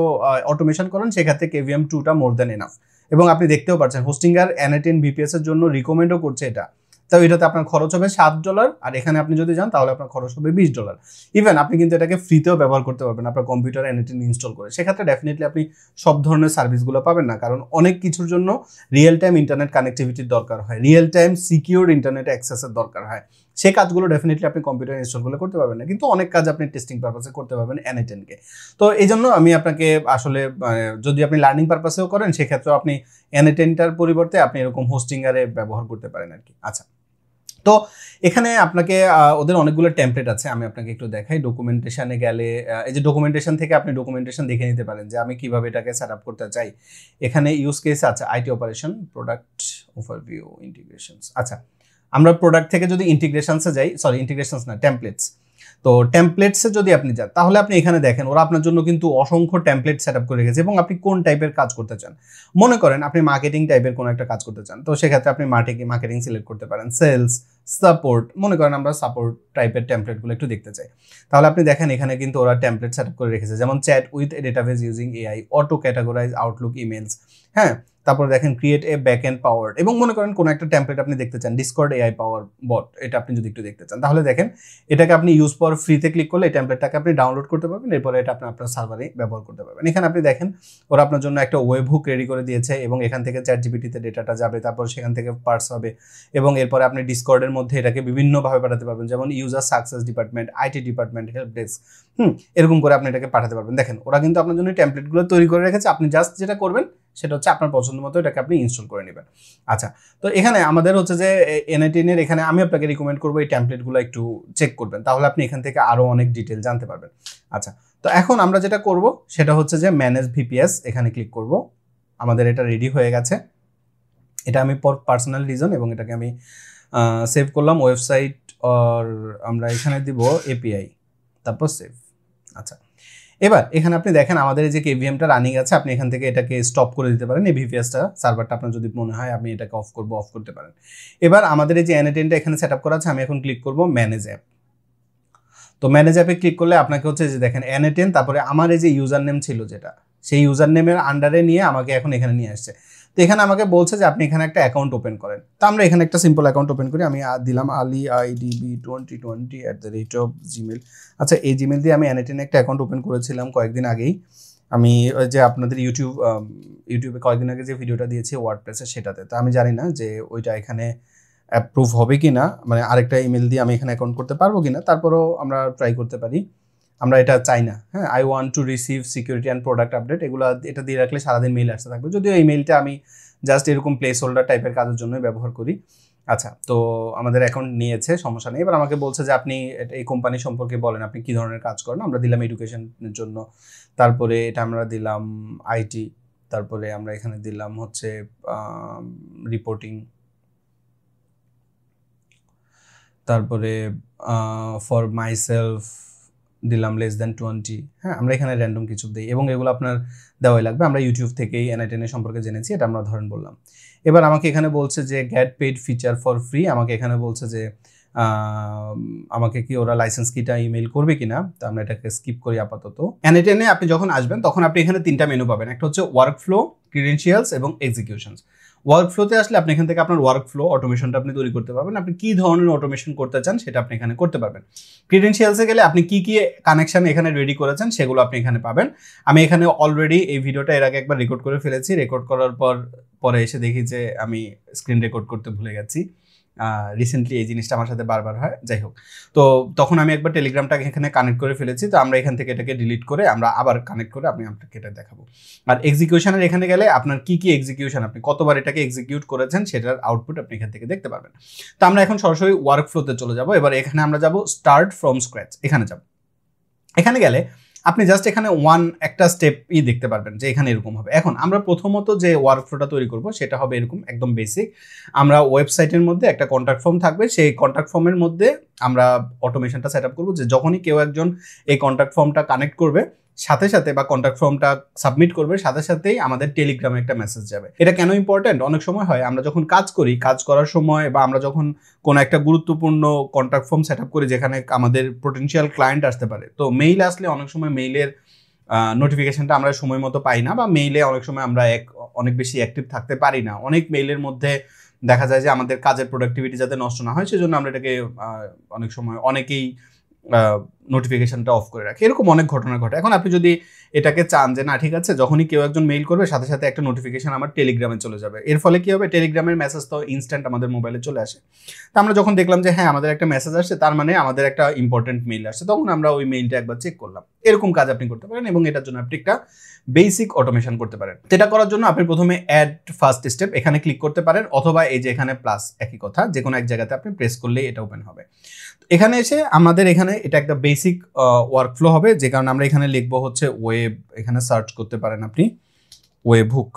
অটোমেশন করেন, সেক্ষেত্রে KVM2টা মোর দ্যান এনাফ। এবং আপনি দেখতেও পাচ্ছেন হোস্টিংয়ার N8N VPS এর জন্য রিকমেন্ডও করছে এটা। তাও এটাতে আপনার খরচ হবে $7, আর এখানে আপনি যদি যান তাহলে আপনার খরচ হবে $20। ইভেন আপনি কিন্তু এটাকে ফ্রিতেও ব্যবহার করতে পারবেন আপনার কম্পিউটারে N8N ইনস্টল করে। সেক্ষেত্রে ডেফিনেটলি আপনি সব ধরনের সার্ভিসগুলো পাবেন না, কারণ অনেক কিছুর জন্য রিয়েল টাইম ইন্টারনেট কানেক্টিভিটির দরকার হয়, রিয়েল টাইম সিকিউর ইন্টারনেট অ্যাক্সেসের দরকার হয়। সেই কাজগুলো ডেফিনেটলি আপনি কম্পিউটার ইনস্টল করলে করতে পারবেন না, কিন্তু অনেক কাজ আপনি টেস্টিং পারপাসে করতে পারবেন N8N-কে। তো এই জন্য আমি আপনাকে আসলে যদি আপনি লার্নিং পারপাসেও করেন, সেক্ষেত্রেও আপনি N8N-টার পরিবর্তে আপনি এরকম হোস্টিংয়ারে ব্যবহার করতে পারেন আর কি। আচ্ছা, তো এখানে আপনাকে ওদের অনেকগুলো টেমপ্লেট আছে, আমি আপনাকে একটু দেখাই। ডকুমেন্টেশনে গেলে এই যে ডকুমেন্টেশন থেকে আপনি ডকুমেন্টেশন দেখে নিতে পারেন যে আমি কিভাবে এটাকে সেট আপ করতে চাই। এখানে ইউজ কেস আছে আইটি অপারেশন, প্রোডাক্ট ওভারভিউ, ইন্টিগ্রেশনস। আচ্ছা, আমরা প্রোডাক্ট থেকে যদি ইন্টিগ্রেশনসে যাই, সরি ইন্টিগ্রেশনস না, টেমপ্লেটস। তো টেমপ্লেটসে যদি আপনি যান, তাহলে আপনি এখানে দেখেন ওরা আপনার জন্য কিন্তু অসংখ্য টেমপ্লেট সেট আপ করে রেখেছে, এবং আপনি কোন টাইপের কাজ করতে চান। মনে করেন আপনি মার্কেটিং টাইপের কোনো একটা কাজ করতে চান, তো সেক্ষেত্রে আপনি মার্কেটিং সিলেক্ট করতে পারেন। সেলস, সাপোর্ট, মনে করেন আমরা সাপোর্ট টাইপের টেমপ্লেটগুলো একটু দেখতে চাই, তাহলে আপনি দেখেন এখানে কিন্তু ওরা টেমপ্লেট সেট আপ করে রেখেছে, যেমন chat with a database using AI, auto categorise Outlook emails, হ্যাঁ। তারপর দেখেন create a back end power, এবং মনে করেন কোনো একটা টেমপ্লেট আপনি দেখতে চান, ডিসকর্ড এআই পাওয়ার বট, এটা আপনি যদি একটু দেখতে চান, তাহলে দেখেন এটাকে আপনি ইউজ ফর ফ্রিতে ক্লিক করলে এই টেমপ্লেটটাকে আপনি ডাউনলোড করতে পারবেন, এরপরে এটা আপনার সার্ভারে ব্যবহার করতে পারবেন। এখানে আপনি দেখেন ওরা আপনার জন্য একটা ওয়েব হুক রেডি করে দিয়েছে, এবং এখান থেকে চ্যাট জিপিটিতে ডেটাটা যাবে, তারপর সেখান থেকে পার্স হবে, এবং এরপরে আপনি ডিসকর্ডের মধ্যে এটাকে বিভিন্নভাবে পাঠাতে পারবেন, যেমন user success department, IT department, help desk, এরকম করে আপনি এটাকে পাঠাতে পারবেন। দেখেন ওরা কিন্তু আপনার জন্য টেমপ্লেটগুলো তৈরি করে রেখেছে, আপনি জাস্ট যেটা করবেন সেটা হচ্ছে আপনার পছন্দ মতো এটাকে আপনি ইনস্টল করে নেবেন। আচ্ছা, তো এখানে আমাদের হচ্ছে যে N8N এর এখানে আমি আপনাকে রিকমেন্ড করবো এই টেমপ্লেটগুলো একটু চেক করবেন, তাহলে আপনি এখান থেকে আরো অনেক ডিটেল জানতে পারবেন। আচ্ছা, তো এখন আমরা যেটা করব সেটা হচ্ছে যে ম্যানেজ ভিপিএস, এখানে ক্লিক করব। আমাদের এটা রেডি হয়ে গেছে, এটা আমি পার্সোনাল রিজন, এবং এটাকে আমি সেভ করলাম ওয়েবসাইট, আর আমরা এখানে দিব এপিআই, তারপর সেভ। আচ্ছা, এবার এখানে আপনি দেখেন আমাদের এই যে কেভিএমটা রানিং আছে, আপনি এখান থেকে এটাকে স্টপ করে দিতে পারেন, এই ভিপিএসটা সার্ভারটা আপনার যদি মনে হয় আপনি এটাকে অফ করতে পারেন। এবার আমাদের এই যে N8N-টা এখানে সেট আপ করা আছে, আমি এখন ক্লিক করব ম্যানেজ অ্যাপ। তো ম্যানেজ অ্যাপে ক্লিক করলে আপনাকে হচ্ছে যে দেখেন N8N, তারপরে আমার এই যে ইউজার নেম ছিল যেটা, সেই ইউজার নেমের আন্ডারে নিয়ে আমাকে এখন এখানে নিয়ে আসছে। তো এখানে আমাকে বলছে যে আপনি এখানে একটা অ্যাকাউন্ট ওপেন করেন, তো আমরা এখানে একটা সিম্পল অ্যাকাউন্ট ওপেন করি। আমি দিলাম aliidb2020@gmail। আচ্ছা, এই জিমেল দিয়ে আমি N8N একটা অ্যাকাউন্ট ওপেন করেছিলাম কয়েকদিন আগেই। আমি ওই যে আপনাদের ইউটিউবে কয়েকদিন আগে যে ভিডিওটা দিয়েছি ওয়ার্ডপ্রেসে, সেটাতে। তো আমি জানি না যে ওইটা এখানে অ্যাপ্রুভ হবে কিনা, মানে আরেকটা ইমেল দিয়ে আমি এখানে অ্যাকাউন্ট করতে পারবো কিনা, তারপরেও আমরা ট্রাই করতে পারি। আমরা এটা চাই না, হ্যাঁ। I want to receive security and product update, এগুলো এটা দিয়ে রাখলে সারাদিন মেইল আসতে থাকবে, যদিও এই মেইলটা আমি জাস্ট এরকম প্লেস হোল্ডার টাইপের কাজের জন্যই ব্যবহার করি। আচ্ছা, তো আমাদের অ্যাকাউন্ট নিয়েছে, সমস্যা নেই। এবার আমাকে বলছে যে আপনি এই কোম্পানি সম্পর্কে বলেন, আপনি কী ধরনের কাজ করেন। আমরা দিলাম এডুকেশনের জন্য, তারপরে এটা আমরা দিলাম আইটি, তারপরে আমরা এখানে দিলাম হচ্ছে রিপোর্টিং, তারপরে ফর মাই সেলফ দিলাম <20। হ্যাঁ, আমরা এখানে র্যান্ডম কিছু দিই এবং এগুলো আপনার দেওয়াই লাগবে। আমরা ইউটিউব থেকেই N8N সম্পর্কে জেনেছি, এটা আমরা ধরেন বললাম। এবার আমাকে এখানে বলছে যে gate paid feature for free. আমাকে এখানে বলছে যে আমাকে কি ওরা লাইসেন্স কিটা ইমেল করবে কিনা, তো আমরা এটাকে স্কিপ করি আপাতত। N8N আপনি যখন আসবেন তখন আপনি এখানে 3টা মেনু পাবেন, একটা হচ্ছে ওয়ার্কফ্লো, ক্রিডেনশিয়ালস এবং এক্সিকিউশনস। ওয়ার্কফ্লোতে আসলে আপনি এখান থেকে আপনার ওয়ার্কফ্লো অটোমেশনটা আপনি তৈরি করতে পারবেন, আপনি কি ধরনের অটোমেশন করতে চান সেটা আপনি এখানে করতে পারবেন। ক্রিডেনশিয়ালসে গেলে আপনি কি কি কানেকশন এখানে রেডি করেছেন সেগুলো আপনি এখানে পাবেন। আমি এখানে অলরেডি এই ভিডিওটা এর আগে একবার রেকর্ড করে ফেলেছি, রেকর্ড করার পরে এসে দেখি যে আমি স্ক্রিন রেকর্ড করতে ভুলে গেছি। রিসেন্টলি এই জিনিসটা আমার সাথে বারবার হয়, যাই হোক। তো তখন আমি একবার টেলিগ্রামটাকে এখানে কানেক্ট করে ফেলেছি, তো আমরা এখান থেকে এটাকে ডিলিট করে আমরা আবার কানেক্ট করে আমি আপনাকে এটা দেখাবো। আর এক্সিকিউশনের এখানে গেলে আপনার কি কি এক্সিকিউশন, আপনি কতবার এটাকে এক্সিকিউট করেছেন সেটার আউটপুট আপনি এখান থেকে দেখতে পারবেন। তো আমরা এখন সরাসরি ওয়ার্কফ্লোতে চলে যাব। এবার এখানে আমরা যাব স্টার্ট ফ্রম স্ক্র্যাচ, এখানে যাব। এখানে গেলে আপনি জাস্ট এখানে একটা স্টেপই দেখতে পারবেন যে এখানে এরকম হবে। এখন আমরা প্রথমত যে ওয়ার্কফ্লোটা তৈরি করব সেটা হবে এরকম একদম বেসিক। আমরা ওয়েবসাইটের মধ্যে একটা কন্ট্যাক্ট ফর্ম থাকবে, সেই কন্ট্যাক্ট ফর্মের মধ্যে আমরা অটোমেশনটা সেট আপ করবো যে যখনই কেউ একজন এই কন্ট্যাক্ট ফর্মটা কানেক্ট করবে সাথে সাথে বা কন্ট্যাক্ট ফর্মটা সাবমিট করবে সাথে সাথেই আমাদের টেলিগ্রামে একটা মেসেজ যাবে। এটা কেন ইম্পর্টেন্ট? অনেক সময় হয় আমরা যখন কাজ করি, কাজ করার সময় বা আমরা যখন কোনো একটা গুরুত্বপূর্ণ কন্ট্যাক্ট ফর্ম সেট আপ করি যেখানে আমাদের পোটেনশিয়াল ক্লায়েন্ট আসতে পারে, তো মেইল আসলে অনেক সময় মেইলের নোটিফিকেশনটা আমরা সময় মতো পাই না, বা মেইলে অনেক সময় আমরা অনেক বেশি অ্যাক্টিভ থাকতে পারি না। অনেক মেইলের মধ্যে দেখা যায় যে আমাদের কাজের প্রোডাক্টিভিটি যাতে নষ্ট না হয় সেজন্য আমরা এটাকে অনেক সময় অনেকেই নোটিফিকেশনটা অফ করে রাখে, এরকম অনেক ঘটনা ঘটে। এখন আপনি যদি এটাকে চান যে না ঠিক আছে, যখনই কেউ একজন মেইল করবে সাথে সাথে একটা নোটিফিকেশন আমার টেলিগ্রামে চলে যাবে, এর ফলে কি হবে, টেলিগ্রামের মেসেজ তো ইনস্ট্যান্ট আমাদের মোবাইলে চলে আসে। তো আমরা যখন দেখলাম যে হ্যাঁ আমাদের একটা মেসেজ আসছে, তার মানে আমাদের একটা ইম্পর্টেন্ট মেইল আসছে, তখন আমরা ওই মেইলটা একবার চেক করলাম। এরকম কাজ আপনি করতে পারেন এবং এটার জন্য আপনি একটা বেসিক অটোমেশন করতে পারেন। এটা করার জন্য আপনি প্রথমে অ্যাড ফার্স্ট স্টেপ এখানে ক্লিক করতে পারেন, অথবা এই যে এখানে প্লাস, একই কথা, যে কোনো এক জায়গাতে আপনি প্রেস করলেই এটা ওপেন হবে। এখানে এসে আমাদের এখানে এটা একটা বেসিক ওয়ার্কফ্লো হবে, যে কারণে আমরা এখানে লিখবো হচ্ছে ওয়েব, এখানে সার্চ করতে পারেন আপনি ওয়েব হুক,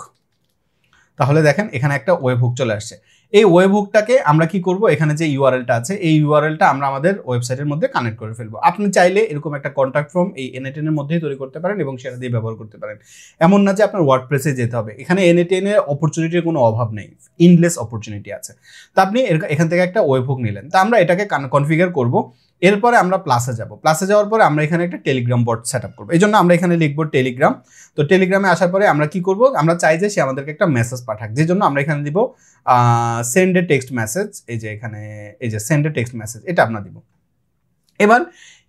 তাহলে দেখেন এখানে একটা ওয়েব হুক চলে আসছে। এই ওয়েব হুকটাকে আমরা কি করব, এখানে যে ইউআরএলটা আছে এই ইউআরএলটা আমরা আমাদের ওয়েবসাইটের মধ্যে কানেক্ট করে ফেলবো। আপনি চাইলে এরকম একটা কন্ট্যাক্ট ফর্ম এই N8N এর মধ্যেই তৈরি করতে পারেন এবং সেটা দিয়ে ব্যবহার করতে পারেন। এমন না যে আপনার ওয়ার্ডপ্রেসে যেতে হবে, এখানে N8N এর অপরচুনিটির কোনো অভাব নেই, ইনলেস অপরচুনিটি আছে। তো আপনি এখান থেকে একটা ওয়েব হুক নিলেন, তো আমরা এটাকে কনফিগার করব। এরপরে আমরা প্লাসে যাব, প্লাসে যাওয়ার পরে আমরা এখানে একটা টেলিগ্রাম বট সেট আপ করবো। এই জন্য আমরা এখানে লিখবো টেলিগ্রাম। তো টেলিগ্রামে আসার পরে আমরা কি করব, আমরা চাই যে সে আমাদেরকে একটা মেসেজ পাঠাক, যে জন্য আমরা এখানে দিব সেন্ড এ টেক্সট মেসেজ। এই যে এখানে এই যে সেন্ড এ টেক্সট মেসেজ, এটা আমরা দিব। এবার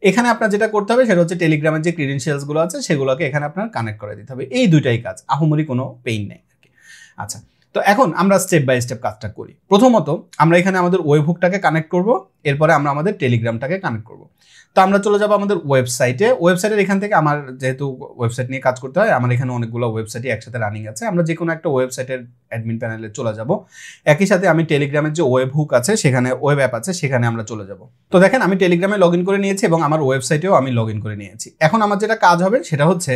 এখানে আপনার যেটা করতে হবে সেটা হচ্ছে টেলিগ্রামের যে ক্রিডেনশিয়ালস গুলো আছে সেগুলোকে এখানে আপনার কানেক্ট করে দিতে হবে। এই দুইটাই কাজ, আহামরি কোনো পেইন নেই আর কি। আচ্ছা, তো এখন আমরা স্টেপ বাই স্টেপ কাজটা করি। প্রথমত আমরা এখানে আমাদের ওয়েব হুকটাকে কানেক্ট করব, এরপরে আমরা আমাদের টেলিগ্রামটাকে কানেক্ট করব। তো আমরা চলে যাব আমাদের ওয়েবসাইটে। ওয়েবসাইটের এখান থেকে আমার যেহেতু ওয়েবসাইট নিয়ে কাজ করতে হয়, আমার এখানে অনেকগুলো ওয়েবসাইটই একসাথে রানিং আছে। আমরা যে কোনো একটা ওয়েবসাইটের অ্যাডমিন প্যানেলে চলে যাব। একই সাথে আমি টেলিগ্রামের যে ওয়েব হুক আছে সেখানে ওয়েব অ্যাপ আছে সেখানে আমরা চলে যাব। তো দেখেন আমি টেলিগ্রামে লগ ইন করে নিয়েছি এবং আমার ওয়েবসাইটেও আমি লগ ইন করে নিয়েছি। এখন আমার যেটা কাজ হবে সেটা হচ্ছে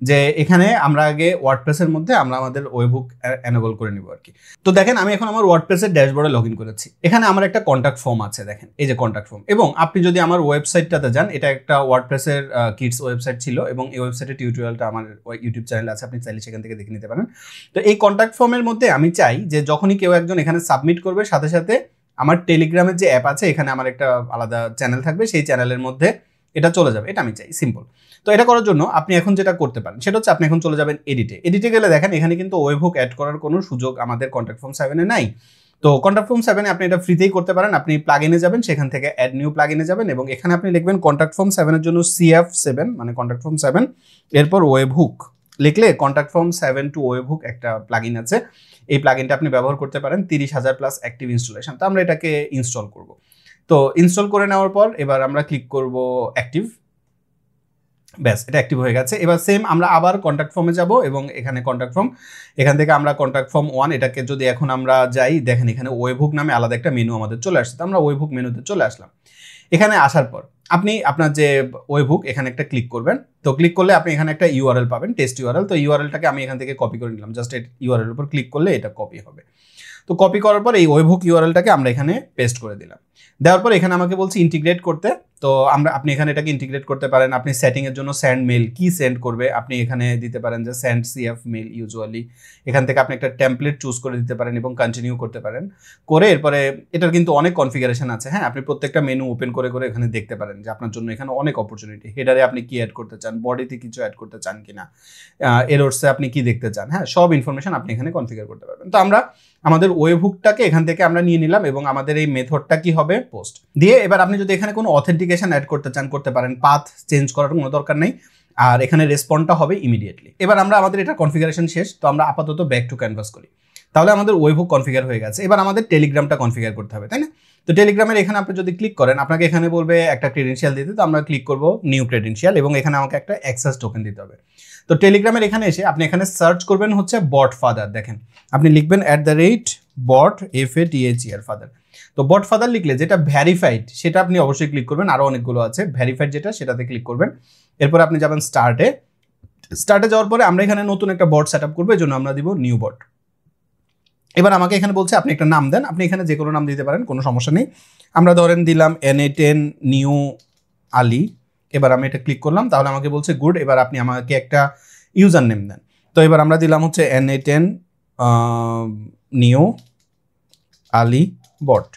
যে এখানে আমরা আগে ওয়ার্ডপ্রেসের মধ্যে আমরা আমাদের ওয়েব হুক এনেবল করে নিব আর কি। তো দেখেন আমি এখন আমার ওয়ার্ডপ্রেসের ড্যাশবোর্ডে লগ ইন করেছি। এখানে আমার একটা কন্ট্যাক্ট ফর্ম আছে, দেখেন এই যে কন্ট্যাক্ট ফর্ম। এবং আপনি যদি আমার ওয়েবসাইটটাতে যান, এটা একটা ওয়ার্ডপ্রেসের কিডস ওয়েবসাইট ছিল এবং এই ওয়েবসাইটের টিউটোরিয়ালটা আমার ইউটিউব চ্যানেলে আছে, আপনি চাইলে সেখান থেকে দেখে নিতে পারেন। তো এই কন্ট্যাক্ট ফর্মের মধ্যে আমি চাই যে যখনই কেউ একজন এখানে সাবমিট করবে সাথে সাথে আমার টেলিগ্রামের যে অ্যাপ আছে এখানে আমার একটা আলাদা চ্যানেল থাকবে, সেই চ্যানেলের মধ্যে এটা চলে যাবে, এটা আমি চাই, সিম্পল। তো এটা করার জন্য আপনি এখন যেটা করতে পারেন সেটা হচ্ছে আপনি এখন চলে যাবেন এডিটে গেলে দেখেন এখানে কিন্তু ওয়েব হুক অ্যাড করার কোনো সুযোগ আমাদের কন্ট্যাক্ট ফর্ম 7-এ নাই। তো কন্ট্যাক্ট ফর্ম 7-এ আপনি এটা ফ্রিতেই করতে পারেন। আপনি প্লাগইনে যাবেন, সেখান থেকে অ্যাড নিউ প্লাগইনে যাবেন এবং এখানে আপনি লিখবেন কন্ট্যাক্ট ফর্ম 7-এর জন্য CF7 মানে কন্ট্যাক্ট ফর্ম 7, এরপর ওয়েব হুক লিখলে contact form 7 to webhook একটা প্লাগইন আছে। এই প্লাগইনটা আপনি ব্যবহার করতে পারেন, 30,000 প্লাস অ্যাক্টিভ ইনস্টলেশন। তো আমরা এটাকে ইনস্টল করব। তো ইনস্টল করে নেওয়ার পর এবার আমরা ক্লিক করব অ্যাক্টিভ, ব্যাস এটা অ্যাক্টিভ হয়ে গেছে। এবার সেম আমরা আবার কন্ট্যাক্ট ফর্মে যাব এবং এখানে কন্ট্যাক্ট ফর্ম, এখান থেকে আমরা কন্ট্যাক্ট ফর্ম 1 এটাকে যদি এখন আমরা যাই, দেখেন এখানে ওয়েব হুক নামে আলাদা একটা মেনু আমাদের চলে আসছে। তো আমরা ওয়েব হুক মেনুতে চলে আসলাম। এখানে আসার পর আপনি আপনার যে ওয়েব হুক এখানে একটা ক্লিক করবেন। তো ক্লিক করলে আপনি এখানে একটা ইউআরএল পাবেন, টেস্ট ইউআরএল। তো ইউআরএলটাকে আমি এখান থেকে কপি করে নিলাম, জাস্ট ইউআরএল উপর ক্লিক করলে এটা কপি হবে। তো কপি করার পর এই ওয়েব হুক ইউআরএলটাকে আমরা এখানে পেস্ট করে দিলাম। দেওয়ার পর এখানে আমাকে বলছে ইন্টিগ্রেট করতে। তো আপনি এখানে এটাকে ইন্টিগ্রেট করতে পারেন। আপনি সেটিংয়ের জন্য সেন্ড মেল কি সেন্ড করবে আপনি এখানে দিতে পারেন যে সেন্ড সিএফ মেল ইউজুয়ালি। এখান থেকে আপনি একটা টেমপ্লেট চুজ করে দিতে পারেন এবং কন্টিনিউ করতে পারেন। করে এরপরে এটার কিন্তু অনেক কনফিগারেশন আছে। হ্যাঁ, আপনি প্রত্যেকটা মেনু ওপেন করে করে এখানে দেখতে পারেন যে আপনার জন্য এখানে অনেক অপরচুনিটি। হেডারে আপনি কি অ্যাড করতে চান, বডিতে কিছু অ্যাড করতে চান কিনা, এরর্সে আপনি কি দেখতে চান, হ্যাঁ সব ইনফরমেশন আপনি এখানে কনফিগার করতে পারবেন। তো আমরা আমাদের ওয়েবহুকটাকে এখান থেকে আমরা নিয়ে নিলাম এবং আমাদের এই মেথডটা কি হবে পোস্ট দিয়ে। এবার আপনি যদি এখানে কোনো অথেন্টিকেশন অ্যাড করতে চান করতে পারেন, পাথ চেঞ্জ করার কোনো দরকার নেই। আর এখানে রেসপন্ডটা হবে ইমিডিয়েটলি। এবার আমরা আমাদের এটা কনফিগারেশন শেষ। তো আমরা আপাতত ব্যাক টু ক্যানভাস করি। তাহলে আমাদের ওয়েবহুক কনফিগার হয়ে গেছে। এবার আমাদের টেলিগ্রামটা কনফিগার করতে হবে, তাই না? তো টেলিগ্রামের এখানে আপনি যদি ক্লিক করেন আপনাকে এখানে বলবে একটা ক্রেডেনশিয়াল দিতে। তো আমরা ক্লিক করব নিউ ক্রেডেনশিয়াল এবং এখানে আমাকে একটা অ্যাক্সেস টোকেন দিতে হবে। তো টেলিগ্রামের এখানে এসে আপনি এখানে সার্চ করবেন হচ্ছে বট ফাদার। দেখেন আপনি লিখবেন @bot FATHER। তো বট ফাদার লিখলে যেটা ভ্যারিফাইড সেটা আপনি অবশ্যই ক্লিক করবেন। আরও অনেকগুলো আছে, ভ্যারিফাইড যেটা সেটাতে ক্লিক করবেন। এরপর আপনি যাবেন স্টার্টে যাওয়ার পরে আমরা এখানে নতুন একটা বট সেট আপ করবো, এই জন্য আমরা দিব নিউ বট। এবার আমাকে এখানে বলছে আপনি একটা নাম দেন। আপনি এখানে যে কোনো নাম দিতে পারেন, কোনো সমস্যা নেই। আমরা ধরেন দিলাম NA10 নিউ আলী। এবার আমি এটা ক্লিক করলাম, তাহলে আমাকে বলছে গুড। এবার আপনি আমাকে একটা ইউজার নেম দেন। তো এবার আমরা দিলাম হচ্ছে NA10 নিউ আলী বট।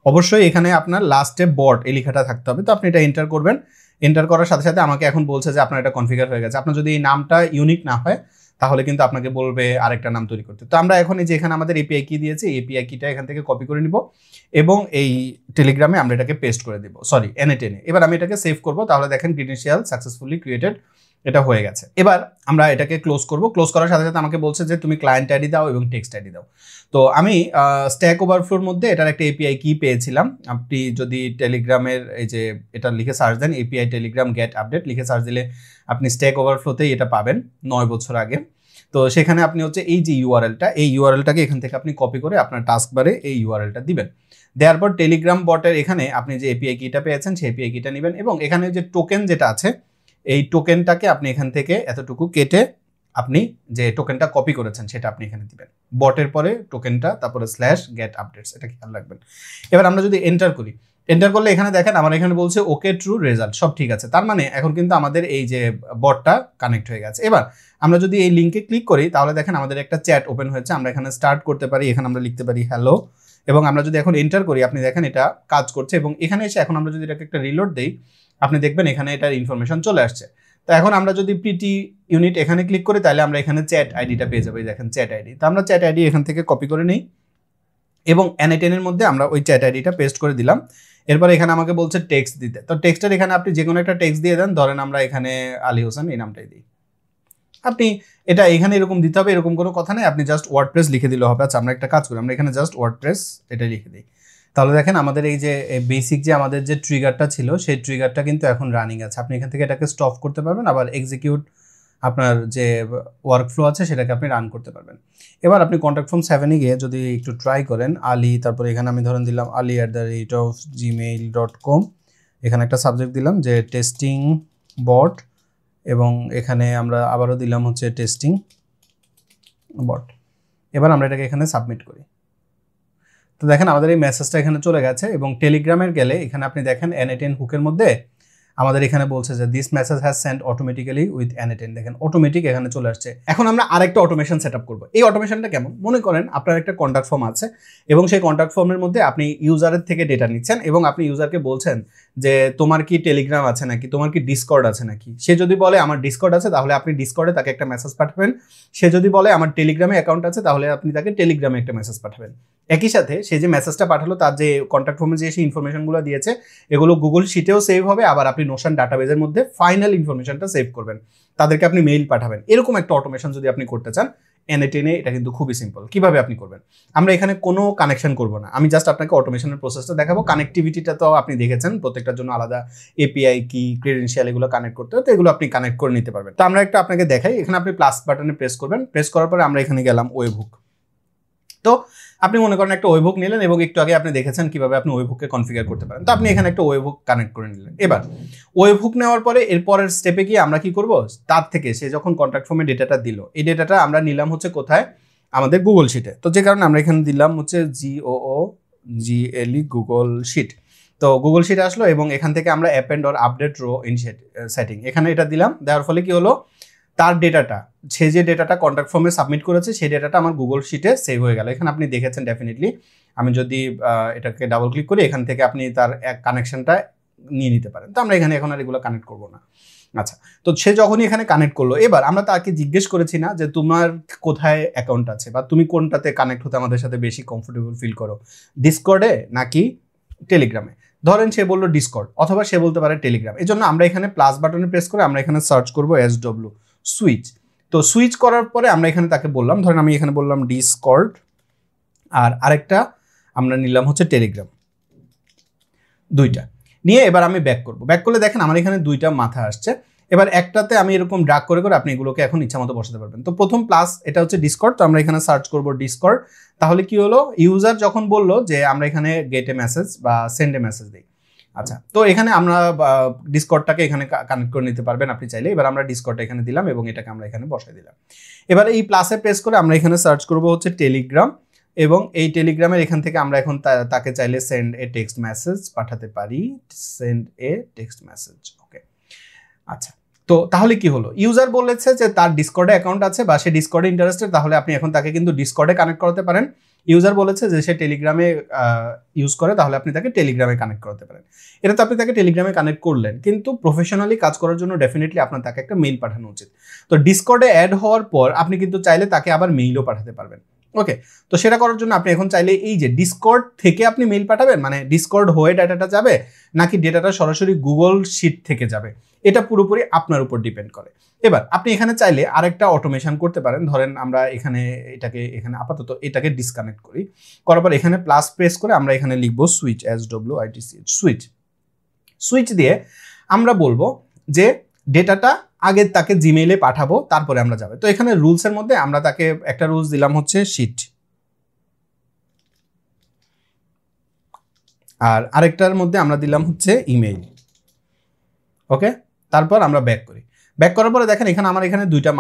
অবশ্যই এখানে আপনার লাস্টে বট এই লেখাটা থাকতে হবে। তো আপনি এটা এন্টার করবেন। এন্টার করার সাথে সাথে আমাকে এখন বলছে যে আপনার এটা কনফিগার হয়ে গেছে। আপনার যদি এই নামটা ইউনিক না হয় তাহলে কিন্তু আপনাকে বলবে আরেকটা নাম তৈরি করতে। তো আমরা এখন এই যে এখানে আমাদের এপিআই কি দিয়েছে, এপিআই কিটা এখান থেকে কপি করে নিব এবং এই টেলিগ্রামে আমরা এটাকে পেস্ট করে দিব, সরি NA10। এবার আমি এটাকে সেভ করব। তাহলে দেখেন ক্রেডেনশিয়াল সাকসেসফুলি ক্রিয়েটেড, এটা হয়ে গেছে। এবার আমরা এটাকে ক্লোজ করব। ক্লোজ করার সাথে সাথে আমাকে বলছে যে তুমি ক্লায়েন্ট আইডি দাও এবং টেক্সট আইডি দাও। তো আমি স্ট্যাক ওভারফ্লোর মধ্যে এটার একটা এপিআই কি পেয়েছিলাম। আপনি যদি টেলিগ্রামের এই যে এটা লিখে সার্চ দেন এপিআই টেলিগ্রাম গেট আপডেট লিখে সার্চ দিলে আপনি স্ট্যাক ওভারফ্লোতেই এটা পাবেন 9 বছর আগে। তো সেখানে আপনি হচ্ছে এই যে ইউআরএলটা, এই ইউআরএলটাকে এখান থেকে আপনি কপি করে আপনার টাস্ক বারে এই ইউআরএলটা দিবেন। দেওয়ার পর টেলিগ্রাম বটের এখানে আপনি যে এপিআই কিটা পেয়েছেন সেই এপিআই কিটা নেবেন এবং এখানে যে টোকেন যেটা আছে এই টোকেনটাকে আপনি এখান থেকে এতটুকু কেটে আপনি যে টোকেনটা কপি করেছেন সেটা আপনি এখানে দিবেন। বটের পরে টোকেনটা, তারপরে /get updates, এটা খেয়াল রাখবেন। এবার আমরা যদি এন্টার করি, এন্টার করলে এখানে দেখেন আমার এখানে বলছে ওকে ট্রু রেজাল্ট, সব ঠিক আছে। তার মানে এখন কিন্তু আমাদের এই যে বটটা কানেক্ট হয়ে গেছে। এবার আমরা যদি এই লিঙ্কে ক্লিক করি তাহলে দেখেন আমাদের একটা চ্যাট ওপেন হয়েছে। আমরা এখানে স্টার্ট করতে পারি, এখানে আমরা লিখতে পারি হ্যালো এবং আমরা যদি এখন এন্টার করি আপনি দেখেন এটা কাজ করছে এবং এখানে এসে এখন আমরা যদি এটাকে একটা রিলোড দেই আপনি দেখবেন এখানে এটার ইনফরমেশন চলে আসছে। তো এখন আমরা যদি পিটি ইউনিট এখানে ক্লিক করি তাহলে আমরা এখানে চ্যাট আইডিটা পেয়ে যাবো। দেখেন চ্যাট আইডি। তো আমরা চ্যাট আইডি এখান থেকে কপি করে নিই এবং NA10 এর মধ্যে আমরা ওই চ্যাট আইডিটা পেস্ট করে দিলাম। এরপর এখানে আমাকে বলছে টেক্সট দিতে। তো টেক্সটের এখানে আপনি যে কোনো একটা টেক্সট দিয়ে দেন। ধরেন আমরা এখানে আলী হোসেন এই নামটাই দিই। আপনি এটা এখানে এরকম দিতে হবে এরকম কোনো কথা নেই, আপনি জাস্ট ওয়ার্ডপ্রেস লিখে দিলে হবে। আচ্ছা আমরা একটা কাজ করি, আমরা এখানে জাস্ট ওয়ার্ডপ্রেস এটা লিখে দিই। তাহলে দেখেন আমাদের এই যে বেসিক যে আমাদের যে ট্রিগারটা ছিল সেই ট্রিগারটা কিন্তু এখন রানিং আছে। আপনি এখান থেকে এটাকে স্টপ করতে পারবেন, আবার এক্সিকিউট আপনার যে ওয়ার্কফ্লো আছে সেটাকে আপনি রান করতে পারবেন। এবার আপনি কন্ট্যাক্ট ফর্ম 7-এ গিয়ে যদি একটু ট্রাই করেন আলী, তারপরে এখানে আমি ধরেন দিলাম ali@gmail.com, এখানে একটা সাবজেক্ট দিলাম যে টেস্টিং বট এবং এখানে আমরা আবারও দিলাম হচ্ছে টেস্টিং বট। এবার আমরা এটাকে এখানে সাবমিট করি। তো দেখেন আমাদের এই মেসেজটা এখানে চলে গেছে এবং টেলিগ্রামের গেলে এখানে আপনি দেখেন NA10 হুকের মধ্যে আমাদের এখানে বলছে যে this message has Saint automatically with NA10। দেখেন অটোমেটিক এখানে চলে আসছে। এখন আমরা আরেকটা অটোমেশন সেট আপ করবো। এই অটোমেশনটা কেমন? মনে করেন আপনার একটা কন্ট্যাক্ট ফর্ম আছে এবং সেই কন্ট্যাক্ট ফর্মের মধ্যে আপনি ইউজারের থেকে ডেটা নিচ্ছেন এবং আপনি ইউজারকে বলছেন যে তোমার কি টেলিগ্রাম আছে নাকি, তোমার কি ডিসকর্ড আছে নাকি। সে যদি বলে আমার ডিসকর্ড আছে তাহলে আপনি ডিসকর্ডে তাকে একটা মেসেজ পাঠাবেন। সে যদি বলে আমার টেলিগ্রামে অ্যাকাউন্ট আছে তাহলে আপনি তাকে টেলিগ্রামে একটা মেসেজ পাঠাবেন। একই সাথে সে যে মেসেজটা পাঠালো তার যে কন্ট্যাক্ট ফর্মে যে সেই ইনফরমেশনগুলো দিয়েছে এগুলো গুগল শিটেও সেভ হবে, আবার আপনি নোশন ডাটাবেজের মধ্যে ফাইনাল ইনফরমেশনটা সেভ করবেন, তাদেরকে আপনি মেইল পাঠাবেন। এরকম একটা অটোমেশন যদি আপনি করতে চান NA10 এটা কিন্তু খুবই সিম্পল। কিভাবে আপনি করবেন? আমরা এখানে কোনো কানেকশন করব না, আমি জাস্ট আপনাকে অটোমেশনের প্রসেসটা দেখাবো। কানেক্টিভিটিটা তো আপনি দেখেছেন, প্রত্যেকটার জন্য আলাদা এপিআই কি ক্রেডেনশিয়াল এগুলো কানেক্ট করতে হয়, তো এগুলো আপনি কানেক্ট করে নিতে পারবেন। তো আমরা একটা আপনাকে দেখাই, এখানে আপনি প্লাস বাটনে প্রেস করবেন। প্রেস করার পরে আমরা এখানে গেলাম ওয়েবহুক। তো আপনি মনে করেন একটা ওয়েবহুক নিলেন এবং একটু আগে আপনি দেখেছেন কিভাবে আপনি ওয়েবহুককে কনফিগার করতে পারেন। তো আপনি এখানে একটা ওয়েবহুক কানেক্ট করে নিলেন। এবার ওয়েবহুক নেওয়ার পরে এরপরের স্টেপে গিয়ে আমরা কি করব, তার থেকে সে যখন কন্ট্যাক্ট ফর্মে ডেটাটা দিল এই ডেটাটা আমরা নিলাম হচ্ছে কোথায়, আমাদের গুগল শিটে। তো যে কারণে আমরা এখানে দিলাম হচ্ছে GOOGLE গুগল শিট। তো গুগল শিটে আসলো এবং এখান থেকে আমরা append or update rho in setting এখানে এটা দিলাম। দেওয়ার ফলে কি হলো, তার ডেটাটা, সে যে ডেটাটা কন্ট্যাক্ট ফর্মে সাবমিট করেছে সেই ডেটাটা আমার গুগল শিটে সেভ হয়ে গেল। এখানে আপনি দেখেছেন ডেফিনেটলি। আমি যদি এটাকে ডাবল ক্লিক করি, এখান থেকে আপনি তার এক কানেকশনটা নিয়ে নিতে পারেন। তো আমরা এখানে এখন আর এগুলো কানেক্ট করবো না। আচ্ছা, তো সে যখনই এখানে কানেক্ট করলো, এবার আমরা তাকে জিজ্ঞেস করেছি না যে তোমার কোথায় অ্যাকাউন্ট আছে বা তুমি কোনটাতে কানেক্ট হতে আমাদের সাথে বেশি কমফোর্টেবল ফিল করো, ডিসকর্ডে নাকি টেলিগ্রামে। ধরেন সে বললো ডিসকর্ড, অথবা সে বলতে পারে টেলিগ্রাম। এই জন্য আমরা এখানে প্লাস বাটনে প্রেস করে আমরা এখানে সার্চ করবো SW সুইচ। তো সুইচ করার পরে আমরা এখানে তাকে বললাম, ধরেন আমি এখানে বললাম ডিসকর্ড, আর আরেকটা আমরা নিলাম হচ্ছে টেলিগ্রাম, দুইটা নিয়ে এবার আমি ব্যাক করব। ব্যাক করলে দেখেন আমার এখানে দুইটা মাথা আসছে। এবার একটাতে আমি এরকম ড্রাগ করে করে আপনি এগুলোকে এখন ইচ্ছা মতো বসাতে পারবেন। তো প্রথম প্লাস এটা হচ্ছে ডিসকর্ড, তো আমরা এখানে সার্চ করব ডিসকর্ড। তাহলে কি হলো, ইউজার যখন বললো যে আমরা এখানে গেট এ মেসেজ বা সেন্ড এ মেসেজ দিই। আচ্ছা, তো এখানে আমরা ডিসকর্ডটাকে এখানে কানেক্ট করে নিতে পারবেন আপনি চাইলে। এবার আমরা ডিসকর্ডটা এখানে দিলাম এবং এটাকে আমরা এখানে বসাই দিলাম। এবার এই প্লাসে প্রেস করে আমরা এখানে সার্চ করব হচ্ছে টেলিগ্রাম, এবং এই টেলিগ্রামের এখান থেকে আমরা এখন তাকে চাইলে সেন্ড এ টেক্সট মেসেজ পাঠাতে পারি, সেন্ড এ টেক্সট মেসেজ। ওকে, আচ্ছা, তো তাহলে কি হলো, ইউজার বলেছে যে তার ডিসকর্ডে অ্যাকাউন্ট আছে বা সে ডিসকর্ডে ইন্টারেস্টেড, তাহলে আপনি এখন তাকে কিন্তু ডিসকর্ডে কানেক্ট করতে পারেন। ইউজার বলেছে যে সে টেলিগ্রামে ইউজ করে, তাহলে আপনি তাকে টেলিগ্রামে কানেক্ট করতে পারেন। এটা তো আপনি তাকে টেলিগ্রামে কানেক্ট করলেন, কিন্তু প্রফেশনালি কাজ করার জন্য ডেফিনেটলি আপনার তাকে একটা মেইল পাঠানো উচিত। তো ডিসকর্ডে অ্যাড হওয়ার পর আপনি কিন্তু চাইলে তাকে আবার মেইলও পাঠাতে পারবেন। ওকে, তো সেটা করার জন্য আপনি এখন চাইলে এই যে ডিসকর্ড থেকে আপনি মেইল পাঠাবেন, মানে ডিসকর্ড হয়ে ডাটাটা যাবে নাকি ডেটাটা সরাসরি গুগল শিট থেকে যাবে, এটা পুরোপুরি আপনার উপর ডিপেন্ড করে। এবার আপনি এখানে চাইলে আরেকটা অটোমেশন করতে পারেন। ধরেন আমরা এখানে এখানে আপাতত এটাকে ডিসকানেক্ট করি, করার পর এখানে প্লাস প্রেস করে আমরা এখানে লিখবো সুইচ, SWITCH সুইচ। সুইচ দিয়ে আমরা বলবো যে ডেটাটা আগে তাকে জিমেইলে পাঠাবো, তারপরে আমরা যাবে। তো এখানে রুলসের মধ্যে আমরা তাকে একটা রুলস দিলাম হচ্ছে শিট, আর আরেকটার মধ্যে আমরা দিলাম হচ্ছে ইমেইল। ওকে, তারপর আমরা ব্যাক করি। ব্যাক করার পরে দেখেন এখানে আমার এখানে দুইটা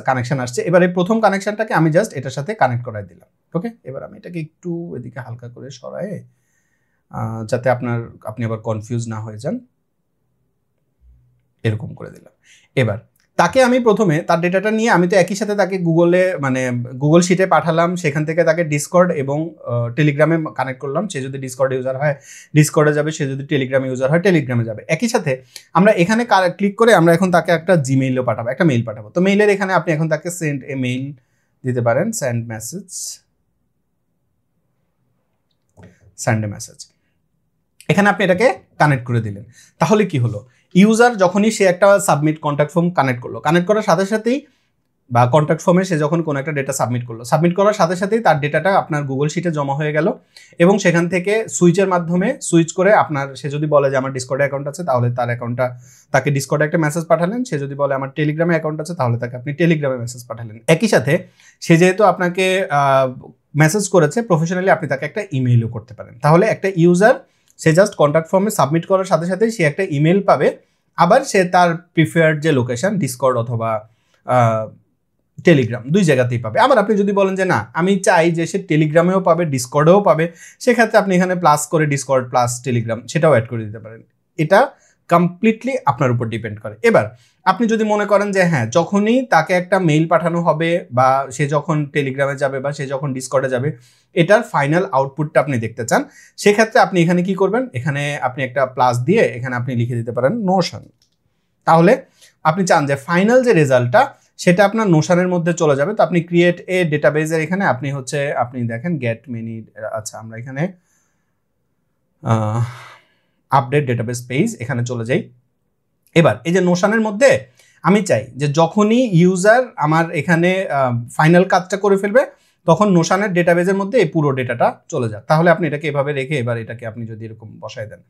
কানেকশন আসছে। এবার এই প্রথম কানেকশনটাকে আমি জাস্ট এটার সাথে কানেক্ট করাই দিলাম। ওকে, এবার আমি এটাকে একটু এদিকে হালকা করে সরাই, যাতে আপনি আবার কনফিউজ না হয়ে যান, এরকম করে দিলাম। এবার তাকে আমি প্রথমে তার ডেটাটা নিয়ে আমি তো একই সাথে তাকে গুগলে মানে গুগল শিটে পাঠালাম, সেখান থেকে তাকে ডিসকর্ড এবং টেলিগ্রামে কানেক্ট করলাম। সে যদি ডিসকর্ড ইউজার হয় ডিসকর্ডে যাবে, সে যদি টেলিগ্রাম ইউজার হয় টেলিগ্রামে যাবে। একই সাথে আমরা এখানে ক্লিক করে আমরা এখন তাকে একটা জিমেইলও পাঠাবো, একটা মেইল পাঠাবো। তো মেইলের এখানে আপনি এখন তাকে সেন্ড এ মেইল দিতে পারেন, সেন্ড এ মেসেজ। এখানে আপনি এটাকে কানেক্ট করে দিলেন। তাহলে কি হলো, ইউজার যখনই সে একটা সাবমিট কন্ট্যাক্ট ফর্ম কানেক্ট করলো, কানেক্ট করার সাথে সাথেই বা কন্ট্যাক্ট ফর্মে সে যখন কোনো একটা ডেটা সাবমিট করলো, সাবমিট করার সাথে সাথেই তার ডেটাটা আপনার গুগল শিটে জমা হয়ে গেল, এবং সেখান থেকে সুইচের মাধ্যমে সুইচ করে সে যদি বলে যে আমার ডিসকর্ডে অ্যাকাউন্ট আছে, তাহলে তার অ্যাকাউন্টটা তাকে ডিসকর্ডে একটা মেসেজ পাঠালেন। সে যদি বলে আমার টেলিগ্রামে অ্যাকাউন্ট আছে, তাহলে তাকে আপনি টেলিগ্রামে মেসেজ পাঠালেন। একই সাথে সে যেহেতু আপনাকে মেসেজ করেছে প্রফেশনালি, আপনি তাকে একটা ইমেইলও করতে পারেন। তাহলে একটা ইউজার সে জাস্ট কন্ট্যাক্ট ফর্মে সাবমিট করার সাথে সাথেই সে একটা ইমেল পাবে, আবার সে তার প্রিফার্ড যে লোকেশন ডিসকর্ড অথবা টেলিগ্রাম দুই জায়গাতেই পাবে। আবার আপনি যদি বলেন যে না আমি চাই যে সে টেলিগ্রামেও পাবে ডিসকর্ডেও পাবে, সেক্ষেত্রে আপনি এখানে প্লাস করে ডিসকর্ড প্লাস টেলিগ্রাম সেটাও অ্যাড করে দিতে পারেন। এটা কমপ্লিটলি আপনার উপর ডিপেন্ড করে। এবার আপনি যদি মনে করেন যে হ্যাঁ, যখনই তাকে একটা মেইল পাঠানো হবে বা সে যখন টেলিগ্রামে যাবে বা সে যখন ডিসকর্ডে যাবে, এটার ফাইনাল আউটপুটটা আপনি দেখতে চান, সেক্ষেত্রে আপনি এখানে কি করবেন, এখানে আপনি একটা প্লাস দিয়ে এখানে আপনি লিখে দিতে পারেন নোশন। তাহলে আপনি চান যে ফাইনাল যে রেজাল্টটা সেটা আপনার নোশনের মধ্যে চলে যাবে। তো আপনি ক্রিয়েট এ ডেটাবেজের এখানে আপনি দেখেন গেট মেনি, আচ্ছা আমরা এখানে আপডেট ডেটাবেস পেজ এখানে চলে যাই। এবার এই যে নোশনের মধ্যে আমি চাই যে যখনই ইউজার আমার এখানে ফাইনাল কাজটা করে ফেলবে, তখন নোশনের ডেটাবেজের মধ্যে এই পুরো ডেটাটা চলে যাক। তাহলে আপনি এটাকে এভাবে রেখে এবার এটাকে আপনি যদি এরকম বসায় দেন,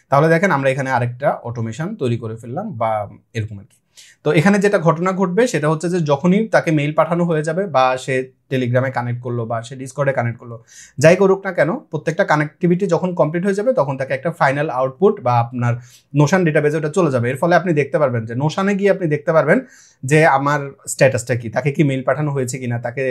তাহলে দেখেন আমরা এখানে আরেকটা অটোমেশন তৈরি করে ফেললাম বা এরকম আর কি। তো এখানে যেটা ঘটনা ঘটবে সেটা হচ্ছে যে যখনই তাকে মেইল পাঠানো হয়ে যাবে বা সে টেলিগ্রামে কানেক্ট করলো বা সে ডিসকর্ডে কানেক্ট করলো, যাই করুক না কেন, প্রত্যেকটা কানেক্টিভিটি যখন কমপ্লিট হয়ে যাবে তখন তাকে একটা ফাইনাল আউটপুট বা আপনার নোশন ডেটাবেজে ওটা চলে যাবে। এর ফলে আপনি দেখতে পারবেন যে নোশনে গিয়ে আপনি দেখতে পারবেন যে আমার স্ট্যাটাসটা কি, তাকে কি মেইল পাঠানো হয়েছে কিনা, তাকে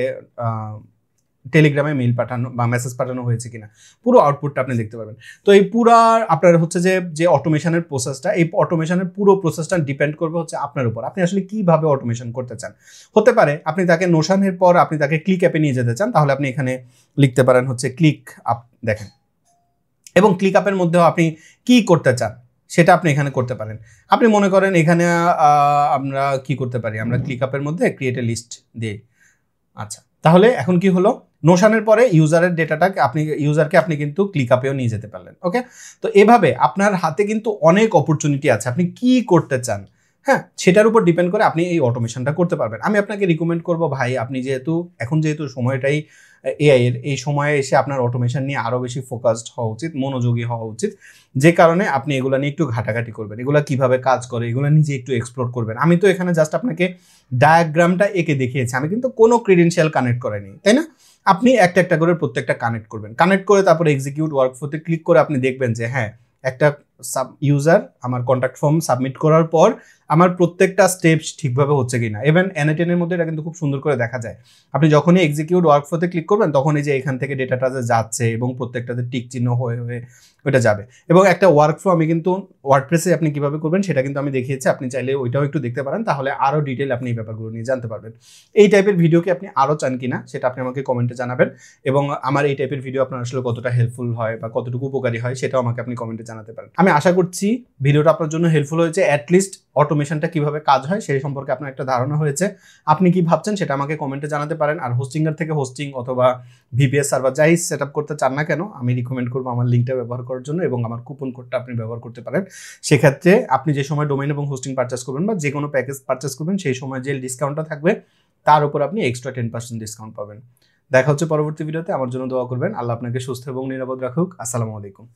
টেলিগ্রামে মেইল পাঠানো বা মেসেজ পাঠানো হয়েছে কিনা, পুরো আউটপুটটা আপনি দেখতে পারবেন। তো এই পুরা আপনার হচ্ছে যে অটোমেশনের প্রসেসটা, এই অটোমেশনের পুরো প্রসেসটা ডিপেন্ড করবে হচ্ছে আপনার উপর, আপনি আসলে কিভাবে অটোমেশন করতে চান। হতে পারে আপনি তাকে নোশনের পর আপনি তাকে ক্লিক অ্যাপে নিয়ে যেতে চান, তাহলে আপনি এখানে লিখতে পারেন হচ্ছে ক্লিক আপ, দেখেন, এবং ক্লিক আপের মধ্যেও আপনি কি করতে চান সেটা আপনি এখানে করতে পারেন। আপনি মনে করেন এখানে আমরা কি করতে পারি, আমরা ক্লিক আপের মধ্যে ক্রিয়েট এ লিস্ট দিই। আচ্ছা, তাহলে এখন কি হলো, নোশনের পরে ইউজারের ডেটাটাকে ইউজারকে আপনি কিন্তু ক্লিক আপেও নিয়ে যেতে পারলেন। ওকে, তো এভাবে আপনার হাতে কিন্তু অনেক অপরচুনিটি আছে, আপনি কি করতে চান, হ্যাঁ, সেটার উপর ডিপেন্ড করে আপনি এই অটোমেশনটা করতে পারবেন। আমি আপনাকে রিকমেন্ড করব ভাই, আপনি যেহেতু সময়টাই এআই এর, এই সময়ে এসে আপনার অটোমেশন নিয়ে আরও বেশি ফোকাসড হওয়া উচিত, মনোযোগী হওয়া উচিত, যে কারণে আপনি এগুলো নিয়ে একটু ঘাটাঘাটি করবেন, এগুলো কিভাবে কাজ করে এগুলো নিজে একটু এক্সপ্লোর করবেন। আমি তো এখানে জাস্ট আপনাকে ডায়াগ্রামটা এঁকে দেখিয়েছি, আমি কিন্তু কোনো ক্রেডেনশিয়াল কানেক্ট করাইনি, তাই না? আপনি একটা একটা করে প্রত্যেকটা কানেক্ট করবেন, কানেক্ট করে তারপরে এক্সিকিউট ওয়ার্কফ্লোতে ক্লিক করে আপনি দেখবেন যে হ্যাঁ, একটা ইউজার আমার কন্ট্যাক্ট ফর্ম সাবমিট করার পর আমার প্রত্যেকটা স্টেপস ঠিকভাবে হচ্ছে কিনা। ইভেন N8N মধ্যে এটা কিন্তু খুব সুন্দর করে দেখা যায়। আপনি যখনই এক্সিকিউট ওয়ার্কফ্লোতে ক্লিক করবেন তখন এই যে এখান থেকে ডেটাটা যে যাচ্ছে এবং প্রত্যেকটাতে টিক চিহ্ন হয়ে হয়ে ওইটা যাবে। এবং একটা ওয়ার্কফ্লো আমি কিন্তু ওয়ার্ডপ্রেসে আপনি কিভাবে করবেন সেটা কিন্তু আমি দেখিয়েছি, আপনি চাইলে ওইটাও একটু দেখতে পারেন, তাহলে আরও ডিটেল আপনি এই ব্যাপারগুলো নিয়ে জানতে পারবেন। এই টাইপের ভিডিও কি আপনি আরও চান কিনা সেটা আপনি আমাকে কমেন্টে জানাবেন, এবং আমার এই টাইপের ভিডিও আপনার আসলে কতটা হেল্পফুল হয় বা কতটুকু উপকারী হয় সেটাও আমাকে আপনি কমেন্টে জানাতে পারেন। আমি আশা করছি ভিডিওটা আপনার জন্য হেল্পফুল হয়েছে, অ্যাটলিস্ট অটোমেশনটা কিভাবে কাজ হয় সেই সম্পর্কে আপনার একটা ধারণা হয়েছে। আপনি কি ভাবছেন সেটা আমাকে কমেন্টে জানাতে পারেন। আর হোস্টিংয়ের থেকে হোস্টিং অথবা ভিপিএস সার্ভার যাই সেট আপ করতে চান না কেন, আমি রিকমেন্ড করবো আমার লিঙ্কটা ব্যবহার করার জন্য, এবং আমার কুপন কোডটা আপনি ব্যবহার করতে পারেন। সেক্ষেত্রে আপনি যে সময় ডোমেইন এবং হোস্টিং পারচেস করবেন বা যে কোনো প্যাকেজ পারচেস করবেন সেই সময় যে ডিসকাউন্টটা থাকবে তার উপর আপনি এক্সট্রা 10% ডিসকাউন্ট পাবেন। দেখা হচ্ছে পরবর্তী ভিডিওতে, আমার জন্য দোয়া করবেন। আল্লাহ আপনাকে সুস্থ এবং নিরাপদ রাখুক। আসসালামু আলাইকুম।